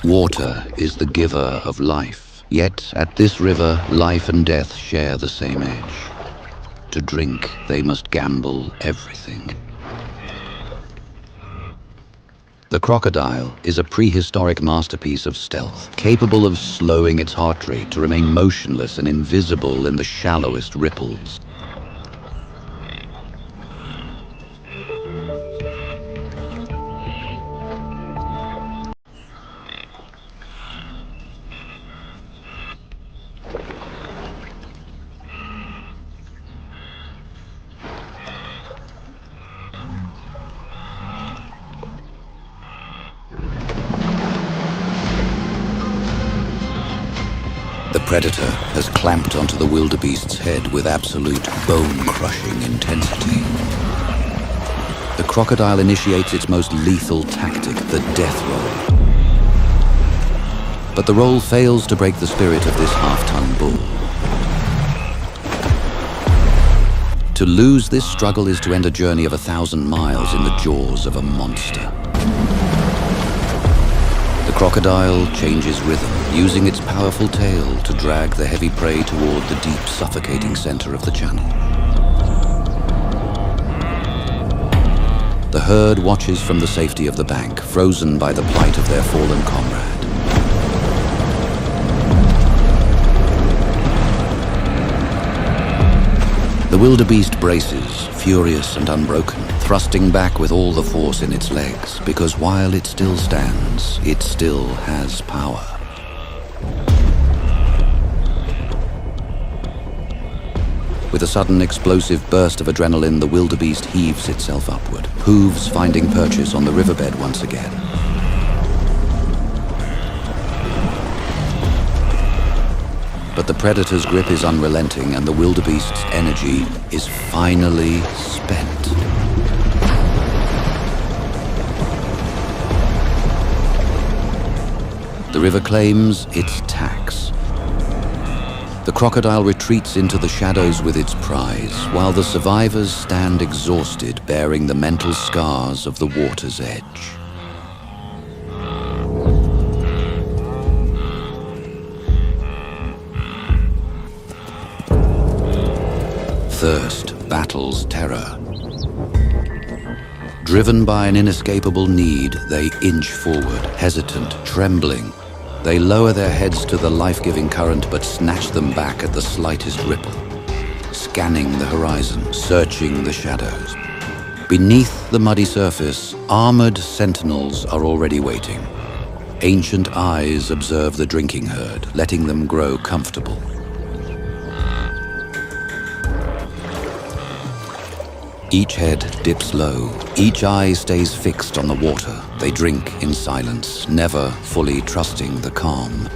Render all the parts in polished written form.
Water is the giver of life, yet at this river, life and death share the same edge. To drink, they must gamble everything. The crocodile is a prehistoric masterpiece of stealth, capable of slowing its heart rate to remain motionless and invisible in the shallowest ripples. The predator has clamped onto the wildebeest's head with absolute bone-crushing intensity. The crocodile initiates its most lethal tactic, the death roll. But the roll fails to break the spirit of this half-ton bull. To lose this struggle is to end a journey of 1,000 miles in the jaws of a monster. The crocodile changes rhythm, using its powerful tail to drag the heavy prey toward the deep, suffocating center of the channel. The herd watches from the safety of the bank, frozen by the plight of their fallen comrade. The wildebeest braces, furious and unbroken, thrusting back with all the force in its legs, because while it still stands, it still has power. With a sudden explosive burst of adrenaline, the wildebeest heaves itself upward, hooves finding purchase on the riverbed once again. But the predator's grip is unrelenting, and the wildebeest's energy is finally spent. The river claims its tax. The crocodile retreats into the shadows with its prize, while the survivors stand exhausted, bearing the mental scars of the water's edge. Thirst battles terror. Driven by an inescapable need, they inch forward, hesitant, trembling. They lower their heads to the life-giving current, but snatch them back at the slightest ripple, scanning the horizon, searching the shadows. Beneath the muddy surface, armored sentinels are already waiting. Ancient eyes observe the drinking herd, letting them grow comfortable. Each head dips low, each eye stays fixed on the water. They drink in silence, never fully trusting the calm.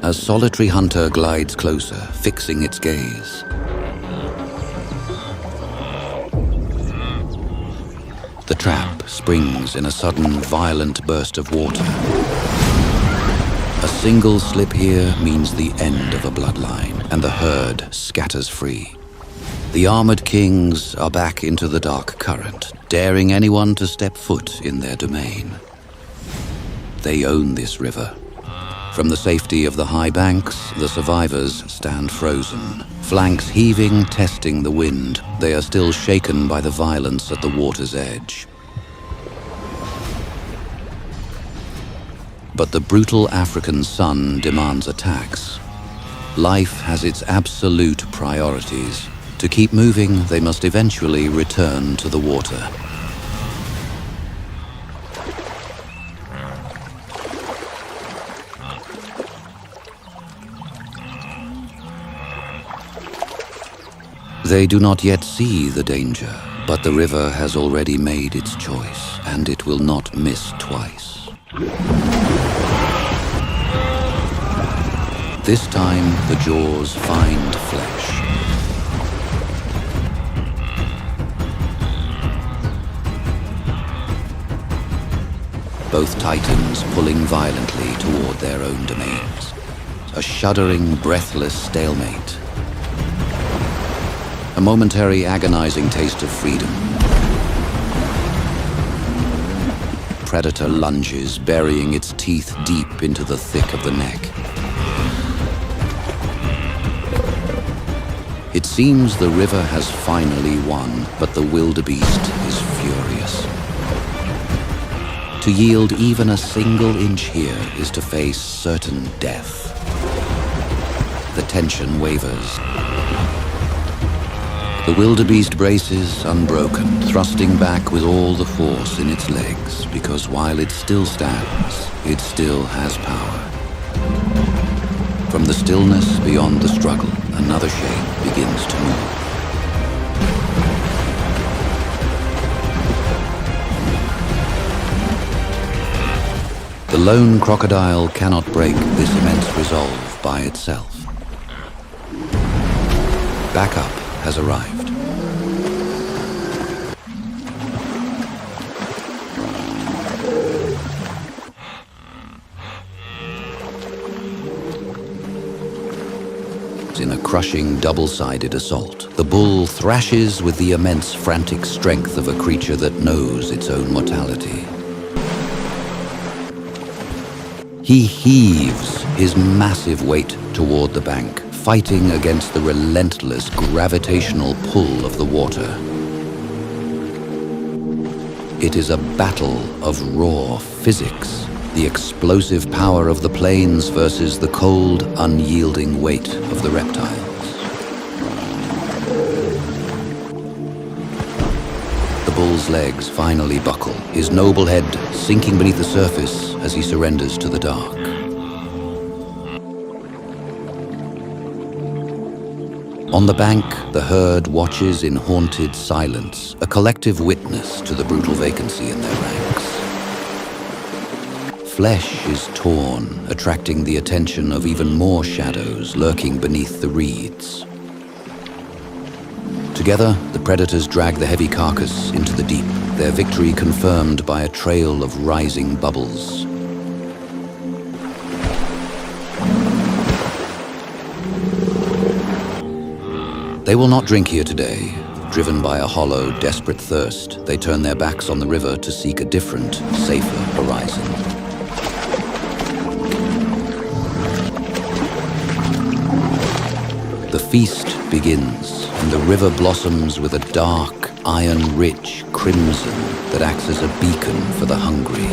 A solitary hunter glides closer, fixing its gaze. The trap springs in a sudden, violent burst of water. A single slip here means the end of a bloodline, and the herd scatters free. The armored kings are back into the dark current, daring anyone to step foot in their domain. They own this river. From the safety of the high banks, the survivors stand frozen, flanks heaving, testing the wind. They are still shaken by the violence at the water's edge. But the brutal African sun demands a tax. Life has its absolute priorities. To keep moving, they must eventually return to the water. They do not yet see the danger, but the river has already made its choice, and it will not miss twice. This time, the jaws find flesh. Both titans pulling violently toward their own domains. A shuddering, breathless stalemate. A momentary agonizing taste of freedom. Predator lunges, burying its teeth deep into the thick of the neck. It seems the river has finally won, but the wildebeest is furious. To yield even a single inch here is to face certain death. The tension wavers. The wildebeest braces unbroken, thrusting back with all the force in its legs, because while it still stands, it still has power. From the stillness beyond the struggle, another shape begins to move. The lone crocodile cannot break this immense resolve by itself. Backup has arrived. In a crushing double-sided assault, the bull thrashes with the immense frantic strength of a creature that knows its own mortality. He heaves his massive weight toward the bank, fighting against the relentless gravitational pull of the water. It is a battle of raw physics, the explosive power of the plains versus the cold, unyielding weight of the reptiles. The bull's legs finally buckle, his noble head sinking beneath the surface as he surrenders to the dark. On the bank, the herd watches in haunted silence, a collective witness to the brutal vacancy in their ranks. Flesh is torn, attracting the attention of even more shadows lurking beneath the reeds. Together, the predators drag the heavy carcass into the deep, their victory confirmed by a trail of rising bubbles. They will not drink here today. Driven by a hollow, desperate thirst, they turn their backs on the river to seek a different, safer horizon. The feast begins, and the river blossoms with a dark, iron-rich crimson that acts as a beacon for the hungry.